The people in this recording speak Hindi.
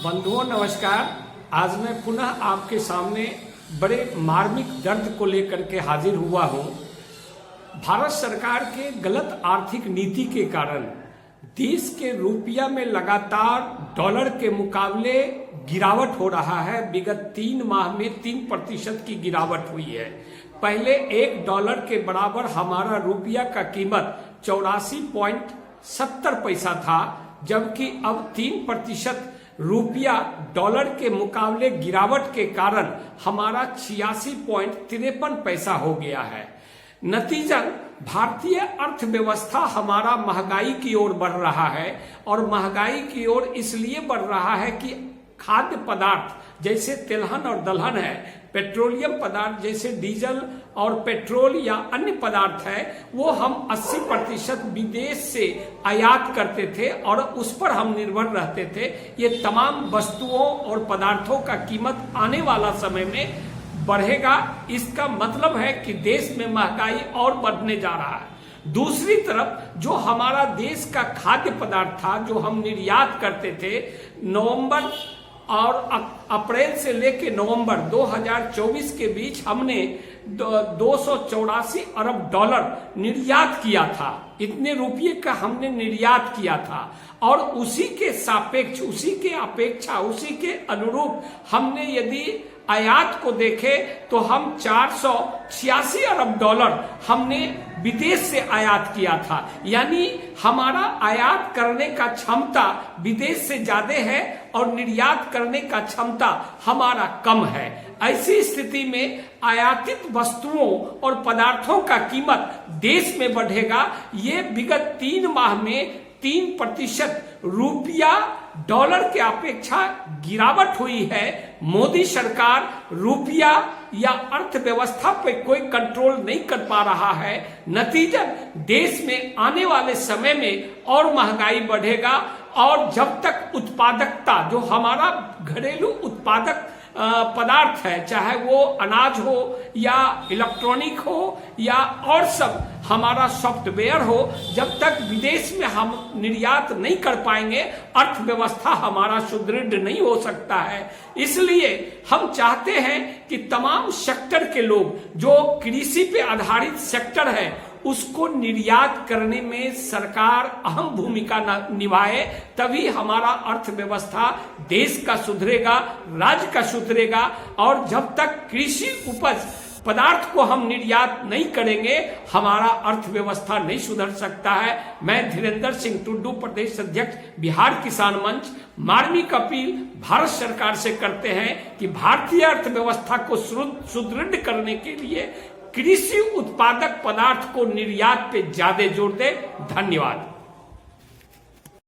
बंधुओं नमस्कार। आज मैं पुनः आपके सामने बड़े मार्मिक दर्द को लेकर के हाजिर हुआ हूँ। भारत सरकार के गलत आर्थिक नीति के कारण देश के रुपया में लगातार डॉलर के मुकाबले गिरावट हो रहा है। विगत 3 माह में 3% की गिरावट हुई है। पहले $1 के बराबर हमारा रुपया का कीमत 84.70 पैसा था, जबकि अब 3% रुपया डॉलर के मुकाबले गिरावट के कारण हमारा 86.53 पैसा हो गया है। नतीजन भारतीय अर्थव्यवस्था हमारा महंगाई की ओर बढ़ रहा है, और महंगाई की ओर इसलिए बढ़ रहा है कि खाद्य पदार्थ जैसे तिलहन और दलहन है, पेट्रोलियम पदार्थ जैसे डीजल और पेट्रोल या अन्य पदार्थ है, वो हम 80% विदेश से आयात करते थे और उस पर हम निर्भर रहते थे। ये तमाम वस्तुओं और पदार्थों का कीमत आने वाला समय में बढ़ेगा। इसका मतलब है कि देश में महंगाई और बढ़ने जा रहा है। दूसरी तरफ जो हमारा देश का खाद्य पदार्थ था, जो हम निर्यात करते थे, नवंबर और अप्रैल से लेके नवंबर 2024 के बीच हमने 284 अरब डॉलर निर्यात किया था। इतने रुपये का हमने निर्यात किया था, और उसी के सापेक्ष, उसी के अपेक्षा, उसी के अनुरूप हमने यदि आयात को देखे तो हम 486 अरब डॉलर हमने विदेश से आयात किया था। यानी हमारा आयात करने का क्षमता विदेश से ज्यादा है और निर्यात करने का क्षमता हमारा कम है। ऐसी स्थिति में आयातित वस्तुओं और पदार्थों का कीमत देश में बढ़ेगा। ये विगत 3 माह में 3% रुपया डॉलर के अपेक्षा गिरावट हुई है। मोदी सरकार रुपया या अर्थव्यवस्था पे कोई कंट्रोल नहीं कर पा रहा है। नतीजन देश में आने वाले समय में और महंगाई बढ़ेगा, और जब तक उत्पादकता, जो हमारा घरेलू उत्पादक पदार्थ है, चाहे वो अनाज हो या इलेक्ट्रॉनिक हो या और सब हमारा सॉफ्टवेयर हो, जब तक विदेश में हम निर्यात नहीं कर पाएंगे, अर्थव्यवस्था हमारा सुदृढ़ नहीं हो सकता है। इसलिए हम चाहते हैं कि तमाम सेक्टर के लोग, जो कृषि पे आधारित सेक्टर है, उसको निर्यात करने में सरकार अहम भूमिका निभाए। तभी हमारा अर्थव्यवस्था देश का सुधरेगा, राज्य का सुधरेगा। और जब तक कृषि उपज पदार्थ को हम निर्यात नहीं करेंगे, हमारा अर्थव्यवस्था नहीं सुधर सकता है। मैं धीरेन्द्र सिंह टुड्डू, प्रदेश अध्यक्ष, बिहार किसान मंच, मार्मिक अपील भारत सरकार से करते हैं कि भारतीय अर्थव्यवस्था को सुदृढ़ करने के लिए कृषि उत्पादक पदार्थ को निर्यात पे ज्यादा जोर दे। धन्यवाद।